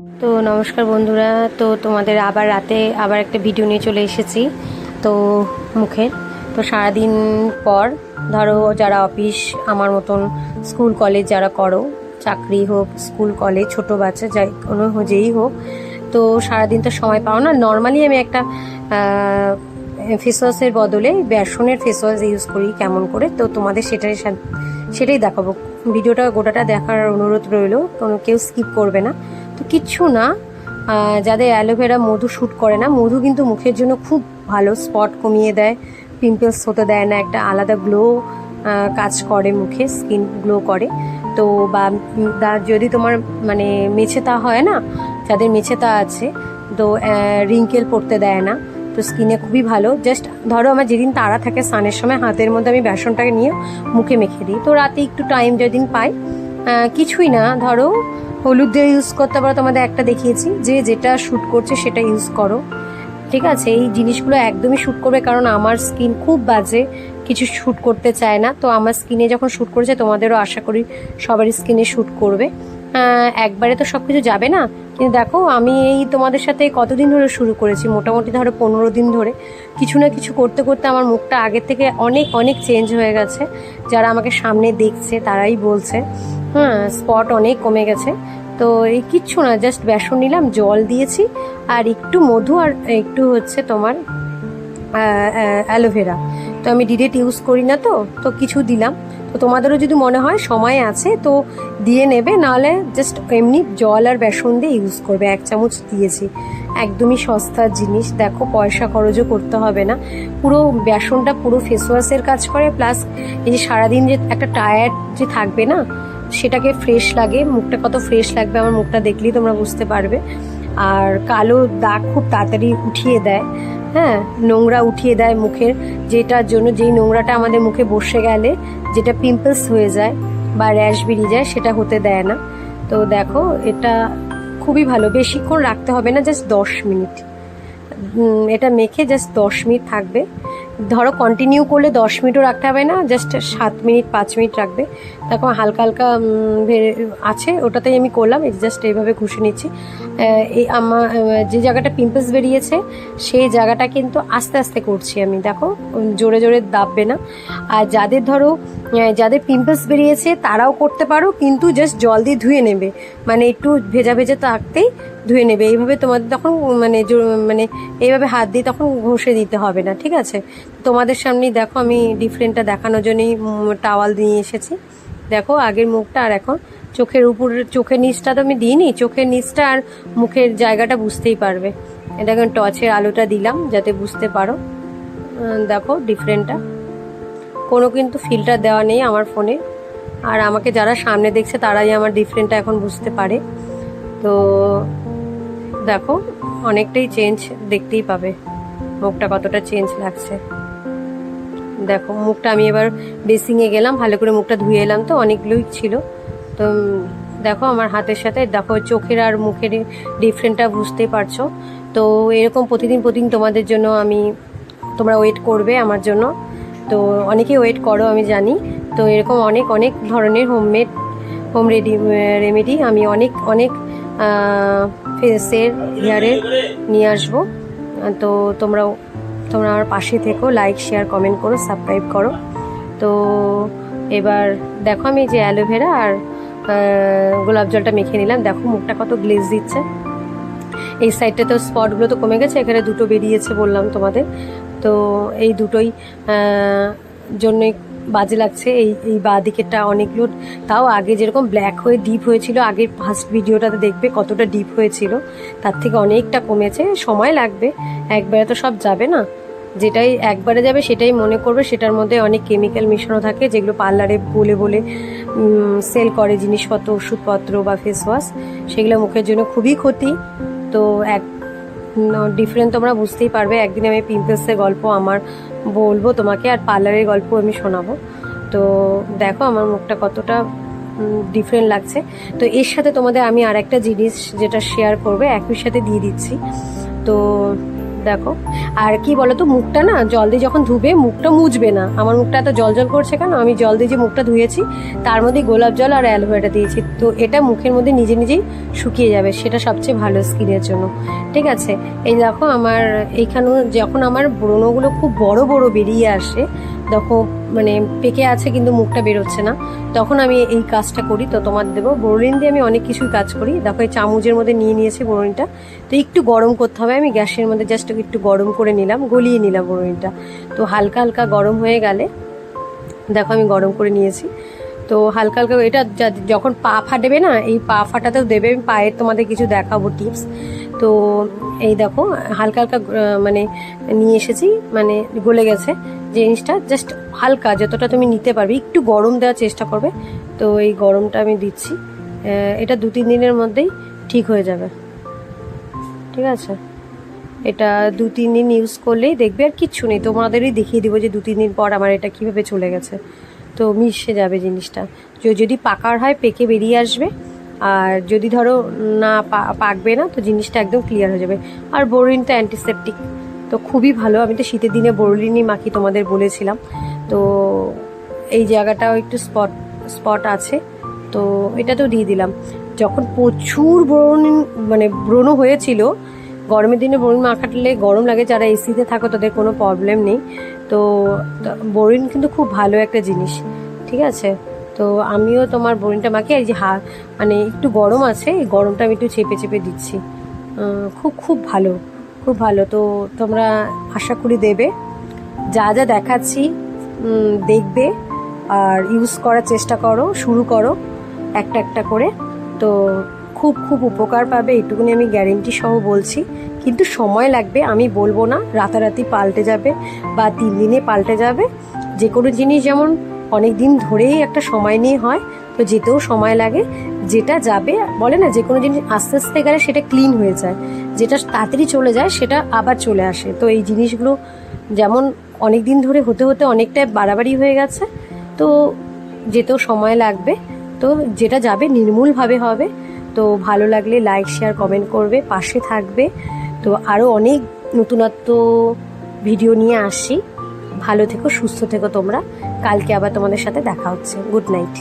তো নমস্কার বন্ধুরা, তো তোমাদের আবার রাতে আবার একটা ভিডিও নিয়ে চলে এসেছি। তো মুখের তো সারাদিন পর ধরো যারা অফিস আমার মতন স্কুল কলেজ যারা করো, চাকরি হোক স্কুল কলেজ ছোটো বাচ্চা যাই কোনো যেই হোক, তো সারাদিন তো সময় পাও না। নর্মালি আমি একটা ফেস ওয়াশের বদলে বেসনের ফেস ওয়াশ ইউজ করি কেমন করে, তো তোমাদের সেটাই দেখাবো। ভিডিওটা গোটাটা দেখার অনুরোধ রইল, কোনো কেউ স্কিপ করবে না। তো কিচ্ছু না, যাদের অ্যালোভেরা মধু শ্যুট করে না, মধু কিন্তু মুখের জন্য খুব ভালো, স্পট কমিয়ে দেয়, পিম্পলস হতে দেয় না, একটা আলাদা গ্লো কাজ করে, মুখে স্কিন গ্লো করে। তো বা যদি তোমার মানে মেছেতা হয় না, যাদের মেছেতা আছে, তো রিঙ্কেল পড়তে দেয় না, তো স্কিনে খুবই ভালো। জাস্ট ধরো আমার যেদিন তাড়া থাকে স্নানের সময় হাতের মধ্যে আমি বেসনটাকে নিয়ে মুখে মেখে দিই। তো রাতে একটু টাইম যেদিন পাই, কিছুই না, ধরো হলুদ দিয়ে ইউজ করতে পারো, তোমাদের একটা দেখিয়েছি, যে যেটা শ্যুট করছে সেটা ইউজ করো, ঠিক আছে। এই জিনিসগুলো একদমই শ্যুট করবে, কারণ আমার স্কিন খুব বাজে, কিছু শ্যুট করতে চায় না। তো আমার স্কিনে যখন শ্যুট করেছে, তোমাদেরও আশা করি সবারই স্কিনে শ্যুট করবে। একবারে তো সব কিছু যাবে না, কিন্তু দেখো আমি এই তোমাদের সাথে কতদিন ধরে শুরু করেছি, মোটামুটি ধরো 15 দিন ধরে কিছু না কিছু করতে করতে আমার মুখটা আগের থেকে অনেক অনেক চেঞ্জ হয়ে গেছে। যারা আমাকে সামনে দেখছে তারাই বলছে, স্পট অনেক কমে গেছে। তো এই কিচ্ছু না, জাস্ট বেসন নিলাম, জল দিয়েছি, আর একটু মধু, আর একটু হচ্ছে তোমার অ্যালোভেরা। তো আমি ডিরেক্ট ইউজ করি না, তো কিছু দিলাম। তো তোমাদেরও যদি মনে হয় সময় আছে তো দিয়ে নেবে, নাহলে জাস্ট এমনি জল আর বেসন দিয়ে ইউজ করবে। 1 চামচ দিয়েছি, একদমই সস্তার জিনিস, দেখো পয়সা খরচও করতে হবে না। পুরো বেসনটা পুরো ফেস ওয়াশের কাজ করে, প্লাস এই যে সারাদিন যে একটা টায়ার্ড যে থাকবে না, সেটাকে ফ্রেশ লাগে, মুখটা কত ফ্রেশ লাগবে আমার মুখটা দেখলেই তোমরা বুঝতে পারবে। আর কালো দাগ খুব তাড়াতাড়ি উঠিয়ে দেয়, নোংরা উঠিয়ে দেয় মুখের, যেটার জন্য যেই নোংরাটা আমাদের মুখে বসে গেলে যেটা পিম্পলস হয়ে যায় বা র্যাশ বেরিয়ে যায়, সেটা হতে দেয় না। তো দেখো এটা খুবই ভালো, বেশিক্ষণ রাখতে হবে না, জাস্ট 10 মিনিট এটা মেখে জাস্ট 10 মিনিট থাকবে। ধরো কন্টিনিউ করলে 10 মিনিটও রাখতে হবে না, জাস্ট 7 মিনিট 5 মিনিট রাখবে। দেখো হালকা হালকা আছে, ওটাতেই আমি করলাম, জাস্ট এইভাবে ঘষে নিচ্ছি। এই আমার যে জায়গাটা পিম্পলস বেরিয়েছে সেই জায়গাটা কিন্তু আস্তে আস্তে করছি আমি, দেখো জোরে জোরে দাববে না। আর যাদের ধরো যাদের পিম্পলস বেরিয়েছে তারাও করতে পারো, কিন্তু জাস্ট জল দিয়ে ধুয়ে নেবে, মানে একটু ভেজা ভেজা থাকতেই ধুয়ে নেবে। এইভাবে তোমাদের তখন মানে এইভাবে হাত দিয়ে তখন ঘষে দিতে হবে না, ঠিক আছে। তোমাদের সামনেই দেখো আমি ডিফারেন্টটা দেখানোর জন্যই টাওয়াল দিয়ে এসেছি। দেখো আগের মুখটা আর এখন চোখের উপর, চোখের নিচটা তো আমি দিইনি, চোখের নিচটা আর মুখের জায়গাটা বুঝতেই পারবে। এটা এখন টর্চের আলোটা দিলাম যাতে বুঝতে পারো। দেখো ডিফারেন্টটা, কোনো কিন্তু ফিল্টার দেওয়া নেই আমার ফোনে, আর আমাকে যারা সামনে দেখছে তারাই আমার ডিফারেন্টটা এখন বুঝতে পারে। তো দেখো অনেকটাই চেঞ্জ দেখতেই পাবে, মুখটা কতটা চেঞ্জ লাগছে। দেখো মুখটা আমি এবার বেসিংয়ে গেলাম, ভালো করে মুখটা ধুয়ে এলাম, তো অনেকগুলোই ছিল। তো দেখো আমার হাতের সাথে দেখো চোখের আর মুখের ডিফারেন্টটা বুঝতেই পারছো। তো এরকম প্রতিদিন তোমাদের জন্য তোমরা ওয়েট করবে আমার জন্য, তো অনেকেই ওয়েট করো আমি জানি। তো এরকম অনেক অনেক ধরনের হোম রেমেডি আমি অনেক অনেক ফেসের হেয়ারের নিয়ে আসবো। তো তোমরা আমার পাশে থেকো, লাইক শেয়ার কমেন্ট করো, সাবস্ক্রাইব করো। তো এবার দেখো আমি যে অ্যালোভেরা আর গোলাপ জলটা মেখে নিলাম, দেখো মুখটা কত গ্লেজ দিচ্ছে। এই সাইডটা তো স্পটগুলো তো কমে গেছে, এখানে দুটো বেরিয়েছে বললাম তোমাদের। তো এই দুটোই জন্যই বাজে লাগছে। এই বাঁ দিকেরটা অনেকগুলো, তাও আগে যেরকম ব্ল্যাক হয়ে ডিপ হয়েছিল, আগের ফার্স্ট ভিডিওটাতে দেখবে কতটা ডিপ হয়েছিল, তার থেকে অনেকটা কমেছে। সময় লাগবে, একবারে তো সব যাবে না, যেটাই একবারে যাবে সেটাই মনে করবে। সেটার মধ্যে অনেক কেমিক্যাল মেশানো থাকে, যেগুলো পার্লারে বলে বলে সেল করে জিনিসপত্র, ওষুধপত্র বা ফেস ওয়াশ, সেগুলো মুখের জন্য খুবই ক্ষতি। তো ডিফারেন্ট তোমরা বুঝতেই পারবে। একদিন আমি পিম্পলসের গল্প আমার বলবো তোমাকে, আর পার্লারের গল্প আমি শোনাবো। তো দেখো আমার মুখটা কতটা ডিফারেন্ট লাগছে। তো এর সাথে তোমাদের আমি আর একটা জিনিস যেটা শেয়ার করবে একই সাথে দিয়ে দিচ্ছি। তো দেখো। আর কি বলতো, মুখটা না জল দিয়ে যখন ধুবে মুখটা মুছবে না। আমার মুখটা এত জল জল করছে কেন, আমি জল দিয়ে যে মুখটা ধুয়েছি তার মধ্যে গোলাপ জল আর অ্যালোভেরা দিয়েছি, তো এটা মুখের মধ্যে নিজে নিজেই শুকিয়ে যাবে, সেটা সবচেয়ে ভালো স্কিনের জন্য। ঠিক আছে, এই দেখো আমার এইখানেও যখন আমার ব্রণগুলো খুব বড় বড় বেরিয়ে আসে, দেখো মানে পেকে আছে কিন্তু মুখটা বেরোচ্ছে না, তখন আমি এই কাজটা করি। তো তোমার দেবো বোরোলিন দিয়ে আমি অনেক কিছুই কাজ করি। দেখো এই চামচের মধ্যে নিয়ে নিয়েছি বোরোলিনটা, তো একটু গরম করতে হবে, আমি গ্যাসের মধ্যে জাস্ট একটু গরম করে নিলাম, গলিয়ে নিলাম বোরোলিনটা। তো হালকা হালকা গরম হয়ে গেলে, দেখো আমি গরম করে নিয়েছি, তো হালকা হালকা এটা যখন পা ফাটবে না, এই পা ফাটাতেও দেবে, আমি পায়ের তোমাদের কিছু দেখাবো টিপস। তো এই দেখো হালকা হালকা মানে নিয়ে এসেছি, মানে গলে গেছে জিনিসটা, জাস্ট হালকা যতটা তুমি নিতে পারবে একটু গরম দেওয়ার চেষ্টা করবে। তো এই গরমটা আমি দিচ্ছি, এটা 2-3 দিনের মধ্যেই ঠিক হয়ে যাবে। ঠিক আছে, এটা 2-3 দিন ইউজ করলেই দেখবে আর কিচ্ছু নেই, তোমাদেরই দেখিয়ে দিব যে 2-3 দিন পর আমার এটা কীভাবে চলে গেছে। তো মিশে যাবে জিনিসটা, যদি পাকার হয় পেকে বেরিয়ে আসবে, আর যদি ধরো না পাকবে না তো জিনিসটা একদম ক্লিয়ার হয়ে যাবে। আর বোরোলিনটা অ্যান্টিসেপটিক, তো খুবই ভালো। আমি তো শীতের দিনে বোরোলিনই মাখি, তোমাদের বলেছিলাম। তো এই জায়গাটাও একটু স্পট আছে, তো এটা তো দিয়ে দিলাম। যখন প্রচুর ব্রণ হয়েছিল, গরমের দিনে বোরোলিন মাখালে গরম লাগে, যারা এসিতে থাকো তাদের কোনো প্রবলেম নেই। তো বোরোলিন কিন্তু খুব ভালো একটা জিনিস। ঠিক আছে, তো আমিও তোমার বোরোলিনটা মাখি, এই যে মানে একটু গরম আছে, এই গরমটা আমি একটু চেপে চেপে দিচ্ছি। খুব খুব ভালো, খুব ভালো। তো তোমরা আশা করি দেবে, যা যা দেখাচ্ছি দেখবে আর ইউজ করার চেষ্টা করো, শুরু করো একটা একটা করে, তো খুব খুব উপকার পাবে, এইটুকুনি আমি গ্যারেন্টি সহ বলছি। কিন্তু সময় লাগবে, আমি বলবো না রাতারাতি পাল্টে যাবে বা 3 দিনে পাল্টে যাবে। যে কোনো জিনিস যেমন অনেক দিন ধরেই একটা সময় নিয়ে হয়, তো যেতেও সময় লাগে। যেটা যাবে, বলে না যে কোনো জিনিস আস্তে আস্তে গেলে সেটা ক্লিন হয়ে যায়, যেটা তাড়াতাড়ি চলে যায় সেটা আবার চলে আসে। তো এই জিনিসগুলো যেমন অনেক দিন ধরে হতে হতে অনেকটা বাড়াবাড়ি হয়ে গেছে, তো যেতেও সময় লাগবে। তো যেটা যাবে নির্মূলভাবে হবে। তো ভালো লাগলে লাইক শেয়ার কমেন্ট করবে, পাশে থাকবে। তো আরও অনেক নতুনত্ব ভিডিও নিয়ে আসি। ভালো থেকো, সুস্থ থেকো তোমরা। কালকে আবার তোমাদের সাথে দেখা হচ্ছে। Good night.